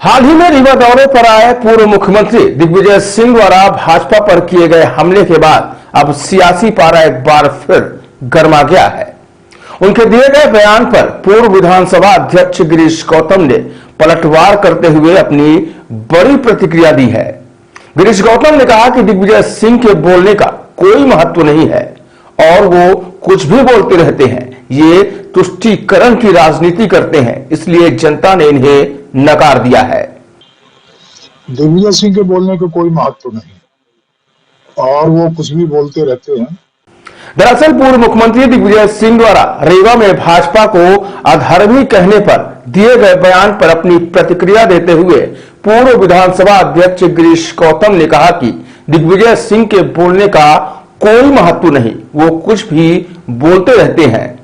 हाल ही में रीवा दौरे पर आए पूर्व मुख्यमंत्री दिग्विजय सिंह द्वारा भाजपा पर किए गए हमले के बाद अब सियासी पारा एक बार फिर गर्मा गया है। उनके दिए गए बयान पर पूर्व विधानसभा अध्यक्ष गिरीश गौतम ने पलटवार करते हुए अपनी बड़ी प्रतिक्रिया दी है। गिरीश गौतम ने कहा कि दिग्विजय सिंह के बोलने का कोई महत्व नहीं है और वो कुछ भी बोलते रहते हैं। ये तुष्टीकरण की राजनीति करते हैं, इसलिए जनता ने इन्हें नकार दिया है। दिग्विजय सिंह के बोलने का कोई महत्व नहीं और वो कुछ भी बोलते रहते हैं। दरअसल पूर्व मुख्यमंत्री दिग्विजय सिंह द्वारा रीवा में भाजपा को अधर्मी कहने पर दिए गए बयान पर अपनी प्रतिक्रिया देते हुए पूर्व विधानसभा अध्यक्ष गिरीश गौतम ने कहा कि दिग्विजय सिंह के बोलने का कोई महत्व नहीं, वो कुछ भी बोलते रहते हैं।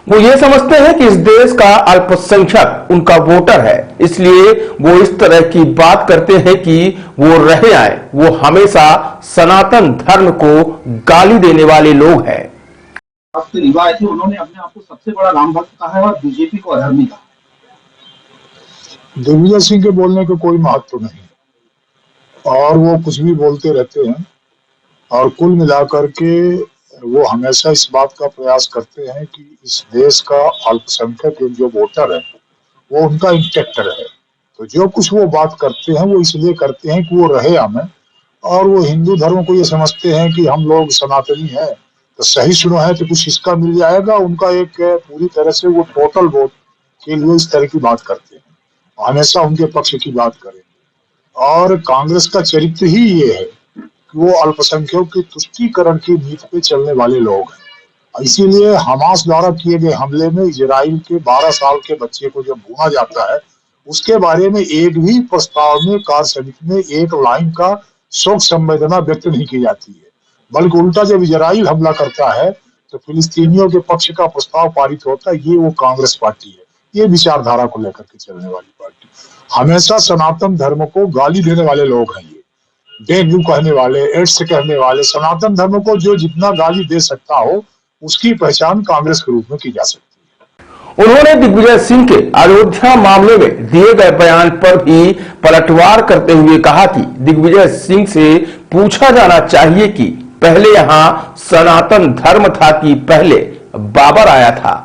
वो ये समझते हैं कि इस देश का अल्पसंख्यक उनका वोटर है, इसलिए वो इस तरह की बात करते हैं कि वो रहे आए। वो हमेशा सनातन धर्म को गाली देने वाले लोग हैं। आपसे रीवा आए थे, उन्होंने अपने आप को सबसे बड़ा राम भक्त कहा है और बीजेपी को अधर्मी कहा। दिग्विजय सिंह के बोलने का कोई महत्व नहीं और वो कुछ भी बोलते रहते हैं और कुल मिलाकर के वो हमेशा इस बात का प्रयास करते हैं कि इस देश का अल्पसंख्यक जो वोटर है वो उनका इंटेक्ट रहे। तो जो कुछ वो बात करते हैं वो इसलिए करते हैं कि वो रहे हमें, और वो हिंदू धर्म को ये समझते हैं कि हम लोग सनातनी हैं तो सही सुनो है तो कुछ इसका मिल जाएगा। उनका एक पूरी तरह से वो टोटल वोट के लिए इस तरह की बात करते हैं, हमेशा उनके पक्ष की बात करेंगे। और कांग्रेस का चरित्र ही ये है कि वो अल्पसंख्यकों की तुष्टीकरण की नीति पे चलने वाले लोग हैं। इसीलिए हमास द्वारा किए गए हमले में इजराइल के 12 साल के बच्चे को जब भूना जाता है, उसके बारे में एक भी प्रस्ताव में कार्य समिति में एक लाइन का शोक संवेदना व्यक्त नहीं की जाती है, बल्कि उल्टा जब इजराइल हमला करता है तो फिलिस्तीनियों के पक्ष का प्रस्ताव पारित होता है। ये वो कांग्रेस पार्टी है, ये विचारधारा को लेकर के चलने वाली पार्टी। हमेशा सनातन धर्म को गाली देने वाले लोग हैं। ये डेंगू कहने वाले, एड्स कहने वाले, सनातन धर्म को जो जितना गाली दे सकता हो उसकी पहचान कांग्रेस के रूप में की जा सकती है। उन्होंने दिग्विजय सिंह के अयोध्या मामले में दिए गए बयान पर भी पलटवार करते हुए कहा कि दिग्विजय सिंह से पूछा जाना चाहिए कि पहले यहां सनातन धर्म था कि पहले बाबर आया था।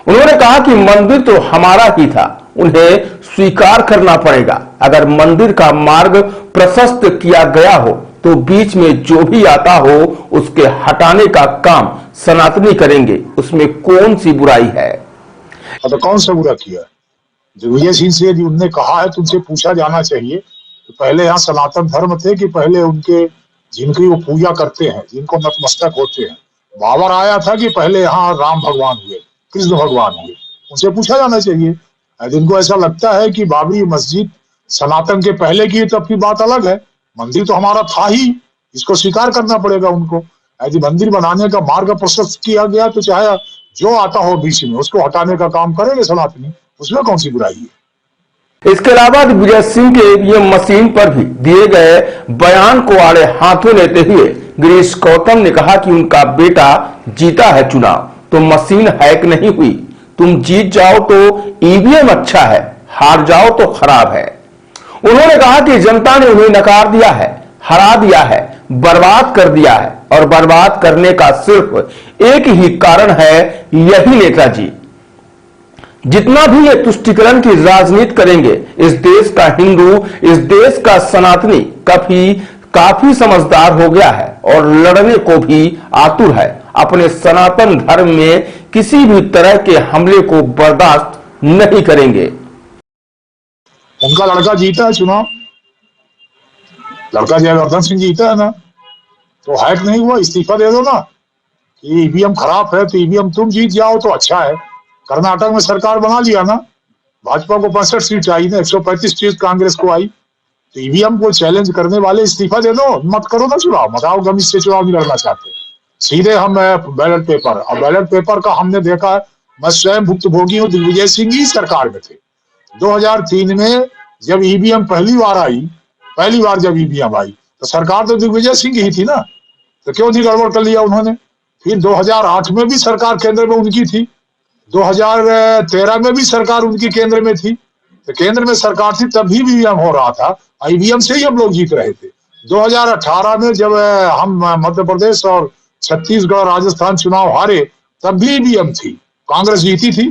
उन्होंने कहा कि मंदिर तो हमारा ही था, उन्हें स्वीकार करना पड़ेगा। अगर मंदिर का मार्ग प्रशस्त किया गया हो तो बीच में जो भी आता हो उसके हटाने का काम सनातनी करेंगे, उसमें कौन सी बुराई है। तो कौन सा बुरा किया? दिग्विजय सिंह से यदि उनने कहा है तो उनसे पूछा जाना चाहिए कि पहले यहाँ सनातन धर्म थे कि पहले उनके जिनकी वो पूजा करते हैं, जिनको नतमस्तक होते हैं, बाबर आया था कि पहले यहाँ राम भगवान हुए, कृष्ण भगवान हुए। उनसे पूछा जाना चाहिए। जिनको ऐसा लगता है कि बाबरी मस्जिद सनातन के पहले की, तब की बात अलग है। मंदिर तो हमारा था ही, इसको स्वीकार करना पड़ेगा उनको। यदि मंदिर बनाने का मार्ग प्रशस्त किया गया तो चाहे जो आता हो बीच में उसको हटाने का काम करेंगे सनातनी, उसमें कौन सी बुराई है। इसके अलावा दिग्विजय सिंह के ईवीएम मशीन पर भी दिए गए बयान को आड़े हाथों लेते हुए गिरीश गौतम ने कहा कि उनका बेटा जीता है चुनाव, तो मशीन हैक नहीं हुई। तुम जीत जाओ तो ईवीएम अच्छा है, हार जाओ तो खराब है। उन्होंने कहा कि जनता ने उन्हें नकार दिया है, हरा दिया है, बर्बाद कर दिया है, और बर्बाद करने का सिर्फ एक ही कारण है, यही नेताजी। जितना भी ये तुष्टीकरण की राजनीति करेंगे, इस देश का हिंदू, इस देश का सनातनी काफी समझदार हो गया है और लड़ने को भी आतुर है। अपने सनातन धर्म में किसी भी तरह के हमले को बर्दाश्त नहीं करेंगे। उनका लड़का जीता है चुनाव, लड़का जयवर्धन सिंह जीता है ना, तो हैक नहीं हुआ, इस्तीफा दे दो ना। ईवीएम खराब है तो ईवीएम तुम जीत जाओ तो अच्छा है। कर्नाटक में सरकार बना लिया ना, भाजपा को 65 सीट आई ना, 135 सीट कांग्रेस को आई। तो ईवीएम को चैलेंज करने वाले इस्तीफा दे दो, मत करो ना चुनाव, बताओ हम इससे चुनाव नहीं लड़ना चाहते। सीधे हम बैलेट पेपर, और बैलेट पेपर का हमने देखा है, मैं स्वयं भुक्तभोगी हूँ। दिग्विजय सिंह ही सरकार में थे 2003 में जब ईवीएम पहली बार जब ईवीएम आई तो सरकार तो दिग्विजय सिंह ही थी ना, तो क्यों नहीं गड़बड़ कर लिया उन्होंने। फिर 2008 में भी सरकार केंद्र में उनकी थी, 2013 में भी सरकार उनकी केंद्र में थी, तो केंद्र में सरकार थी तब भी ईवीएम हो रहा था, ईवीएम से ही हम लोग जीत रहे थे। 2018 में जब हम मध्य प्रदेश और छत्तीसगढ़ राजस्थान चुनाव हारे तब भी ईवीएम थी, कांग्रेस जीती थी।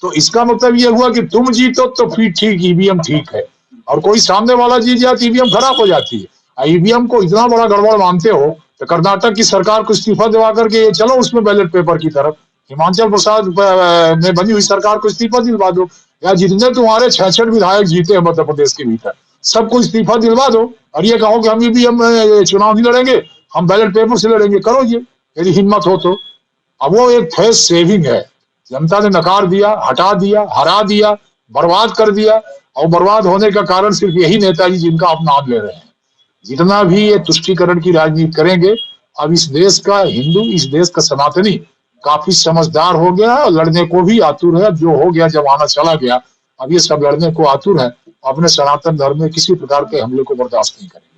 तो इसका मतलब ये हुआ कि तुम जीतो तो फिर ठीक, ईवीएम ठीक है, और कोई सामने वाला जीत जाए तो ईवीएम खराब हो जाती है। ईवीएम को इतना बड़ा गड़बड़ मानते हो तो कर्नाटक की सरकार को इस्तीफा दिलवा करके चलो उसमें बैलेट पेपर की तरफ, हिमाचल प्रसाद में बनी हुई सरकार को इस्तीफा दिलवा दो, या जितने तुम्हारे 66 विधायक जीते हैं मध्य प्रदेश के भीतर सबको इस्तीफा दिलवा दो, और ये कहो कि हम ईवीएम चुनाव नहीं लड़ेंगे, हम बैलेट पेपर से लड़ेंगे। करो ये, यदि हिम्मत हो तो। अब वो एक फेस सेविंग है, जनता ने नकार दिया, हटा दिया, हरा दिया, बर्बाद कर दिया, और बर्बाद होने का कारण सिर्फ यही नेताजी जिनका आप नाम ले रहे हैं। जितना भी ये तुष्टीकरण की राजनीति करेंगे, अब इस देश का हिंदू, इस देश का सनातनी काफी समझदार हो गया है और लड़ने को भी आतुर है। जो हो गया जमाना चला गया, अब ये सब लड़ने को आतुर है, अपने सनातन धर्म में किसी प्रकार के हमले को बर्दाश्त नहीं करेंगे।